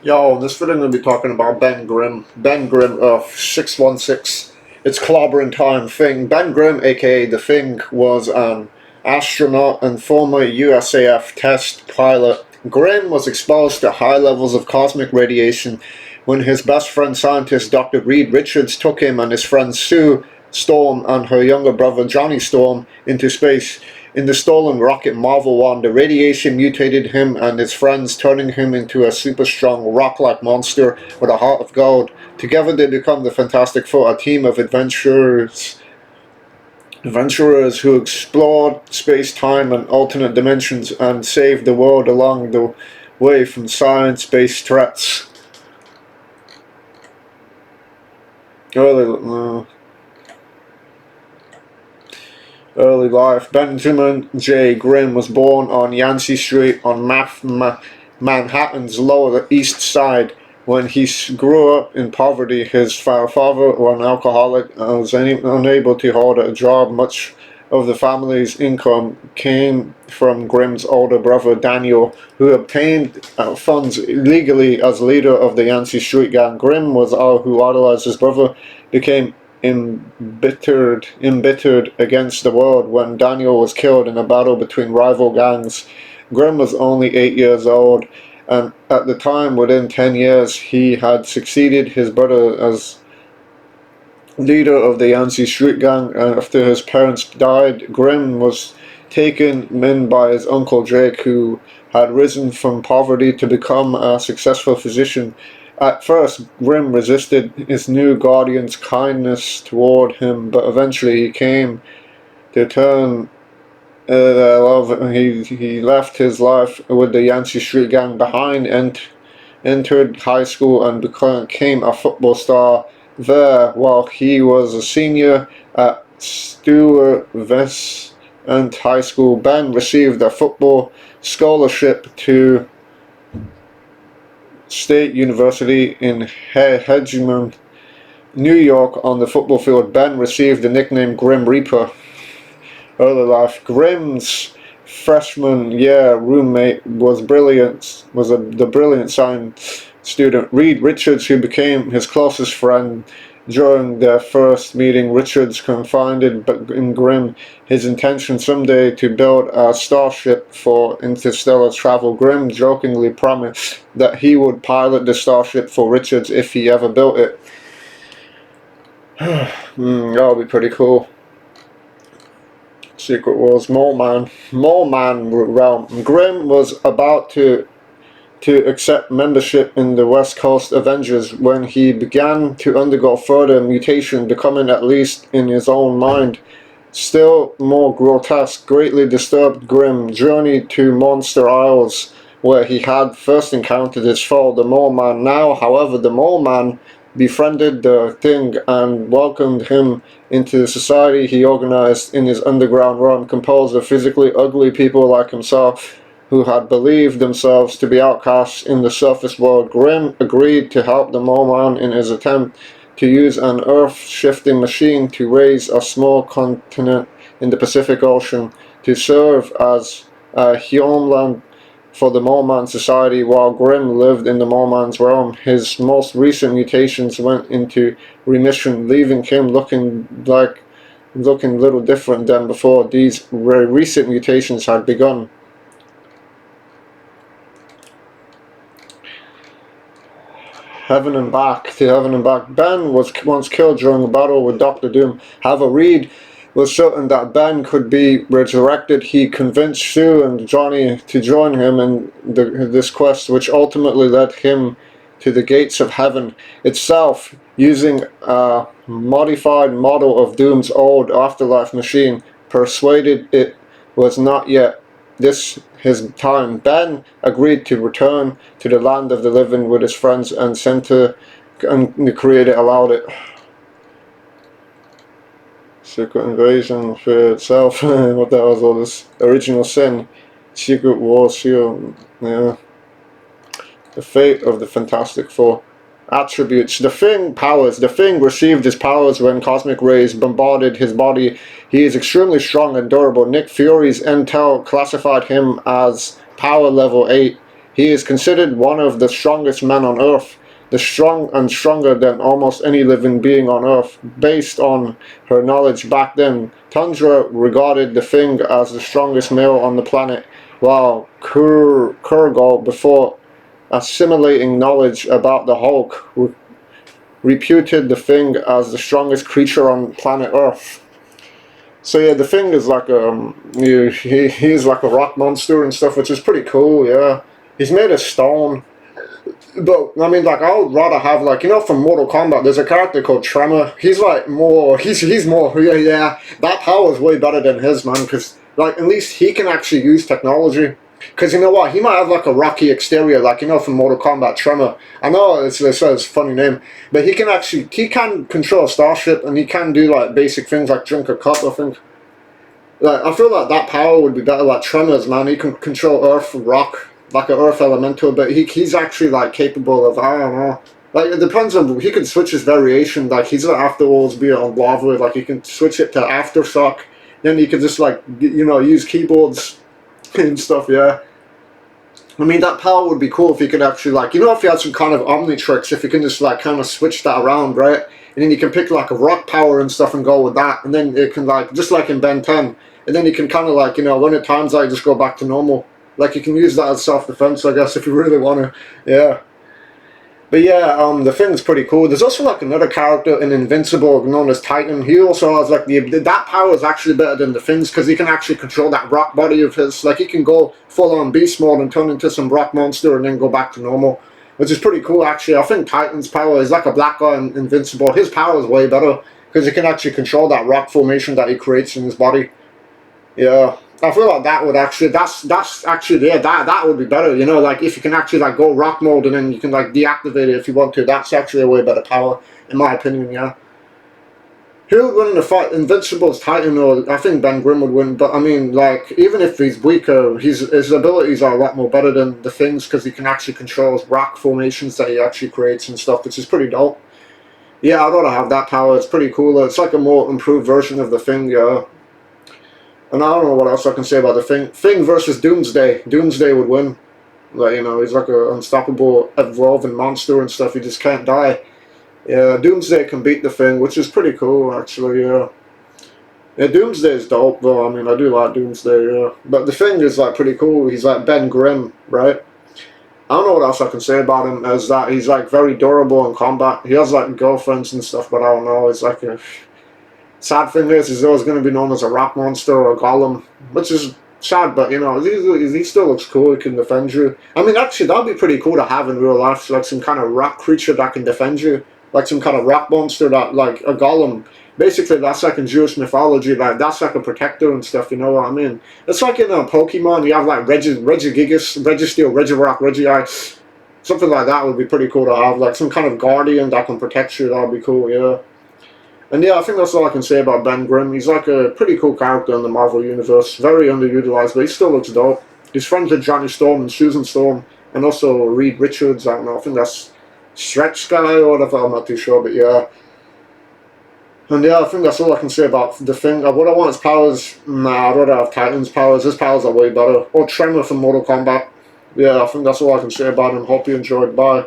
Yo, in this video I'm going to be talking about Ben Grimm. Ben Grimm of 616. It's clobbering time. Thing. Ben Grimm, aka The Thing, was an astronaut and former USAF test pilot. Grimm was exposed to high levels of cosmic radiation when his best friend scientist Dr. Reed Richards took him and his friend Sue Storm and her younger brother Johnny Storm into space. In the stolen rocket Marvel 1, the radiation mutated him and his friends, turning him into a super strong rock-like monster with a heart of gold. Together they become the Fantastic Four, a team of adventurers who explored space-time and alternate dimensions and saved the world along the way from science-based threats. Early life. Benjamin J. Grimm was born on Yancey Street on Manhattan's Lower East Side. When he grew up in poverty, his father was an alcoholic and was unable to hold a job. Much of the family's income came from Grimm's older brother Daniel, who obtained funds illegally as leader of the Yancey Street gang. Grimm was who idolized his brother, became embittered against the world when Daniel was killed in a battle between rival gangs. Grimm was only 8 years old, and at the time, within 10 years, he had succeeded his brother as leader of the Yancey Street gang. And after his parents died, Grimm was taken in by his uncle Jake, who had risen from poverty to become a successful physician. At first, Grimm resisted his new guardian's kindness toward him, but eventually he came to turn their love. He left his life with the Yancey Street gang behind and entered high school and became a football star there. While he was a senior at Stuyvesant High School, Ben received a football scholarship to State University in Hegeman, New York. On the football field, Ben received the nickname Grim Reaper. Early life. Grimm's freshman year roommate was the brilliant science student Reed Richards, who became his closest friend. During their first meeting, Richards confided in Grimm his intention someday to build a starship for interstellar travel. Grimm jokingly promised that he would pilot the starship for Richards if he ever built it. That would be pretty cool. Secret Wars. Mole Man realm. Grimm was about to accept membership in the West Coast Avengers when he began to undergo further mutation, becoming, at least in his own mind, still more grotesque. Greatly disturbed, Grimm journeyed to Monster Isles, where he had first encountered his foe, the Mole Man. Now, however, the Mole Man befriended the Thing and welcomed him into the society he organized in his underground realm, composed of physically ugly people like himself, who had believed themselves to be outcasts in the surface world. Grimm agreed to help the Mole Man in his attempt to use an earth-shifting machine to raise a small continent in the Pacific Ocean to serve as a homeland for the Mole Man society. While Grimm lived in the Mole Man's realm, his most recent mutations went into remission, leaving him looking little different than before these very recent mutations had begun. Heaven and Back. Ben was once killed during a battle with Doctor Doom. However, Reed was certain that Ben could be resurrected. He convinced Sue and Johnny to join him in this quest, which ultimately led him to the gates of heaven itself. Using a modified model of Doom's old afterlife machine, persuaded it was not yet his time, Ben agreed to return to the land of the living with his friends, and the Creator allowed it. Secret Invasion for itself. What the hell is all this? Original Sin. Secret Wars here. Yeah. The fate of the Fantastic Four. Attributes. The Thing powers. The Thing received his powers when cosmic rays bombarded his body. He is extremely strong and durable. Nick Fury's intel classified him as power level 8. He is considered one of the strongest men on Earth, the strong and stronger than almost any living being on Earth. Based on her knowledge back then, Tundra regarded the Thing as the strongest male on the planet, while Kurgal, before assimilating knowledge about the Hulk, reputed the Thing as the strongest creature on planet Earth. So yeah, the Thing is like he's like a rock monster and stuff, which is pretty cool. Yeah, he's made of stone. But I mean, like, I would rather have, like, from Mortal Kombat, there's a character called Tremor. He's like more, he's more, yeah. That power is way better than his, man. Because like at least he can actually use technology. Because you know what, he might have like a rocky exterior, like from Mortal Kombat, Tremor. I know it's a funny name, but he can control a starship, and he can do like basic things like drink a cup. I think. Like, I feel like that power would be better. Like Tremor's, man, he can control earth, rock, like an earth elemental, but he's actually like capable of, I don't know. Like, it depends on, he can switch his variation. Like, he's not afterwards be on lava. Like, he can switch it to aftershock. Then he can just like use keyboards and stuff. Yeah. I mean, that power would be cool if you could actually, like, if you had some kind of Omnitrix, if you can just like kind of switch that around, right? And then you can pick like a rock power and stuff and go with that, and then it can, like, just like in Ben 10, and then you can kind of like, when it times out, just go back to normal. Like, you can use that as self-defense, I guess, if you really want to. Yeah. But yeah, the Thing's pretty cool. There's also like another character in Invincible known as Titan. He also has like that power is actually better than the Thing's, because he can actually control that rock body of his. Like, he can go full on beast mode and turn into some rock monster and then go back to normal, which is pretty cool actually. I think Titan's power is like a black guy in Invincible. His power is way better because he can actually control that rock formation that he creates in his body. Yeah. I feel like that would actually, that's actually, yeah, that would be better, like, if you can actually like go rock mode and then you can like deactivate it if you want to. That's actually a way better power, in my opinion. Yeah. Who would win in the fight, Invincible's Titan, or I think Ben Grimm would win? But I mean, like, even if he's weaker, his abilities are a lot more better than the Thing's, because he can actually control rock formations that he actually creates and stuff, which is pretty dope. Yeah, I'd rather have that power. It's pretty cool. It's like a more improved version of the Thing. Yeah. And I don't know what else I can say about the Thing. Thing versus Doomsday. Doomsday would win. Like, he's like an unstoppable, evolving monster and stuff. He just can't die. Yeah, Doomsday can beat the Thing, which is pretty cool, actually, yeah. Yeah, Doomsday is dope, though. I mean, I do like Doomsday, yeah. But the Thing is, like, pretty cool. He's like Ben Grimm, right? I don't know what else I can say about him, as that he's, like, very durable in combat. He has, like, girlfriends and stuff, but I don't know. He's like a... Sad thing is, he's always going to be known as a rock monster or a golem, which is sad, but he still looks cool. He can defend you. I mean, actually, that'd be pretty cool to have in real life, like some kind of rock creature that can defend you, like some kind of rock monster that, like a golem. Basically, that's like in Jewish mythology, like that's like a protector and stuff. You know what I mean? It's like in Pokemon, you have like Regigigas, Registeel, Regirock, Reggie-Eye, something like that would be pretty cool to have, like some kind of guardian that can protect you. That'd be cool, yeah. And yeah, I think that's all I can say about Ben Grimm. He's like a pretty cool character in the Marvel Universe. Very underutilized, but he still looks dope. He's friends with Johnny Storm and Susan Storm, and also Reed Richards. I don't know, I think that's Stretch Guy or whatever, I'm not too sure, but yeah. And yeah, I think that's all I can say about the Thing. What I want is powers. Nah, I'd rather have Titan's powers. His powers are way better. Or Tremor from Mortal Kombat. Yeah, I think that's all I can say about him. Hope you enjoyed. Bye.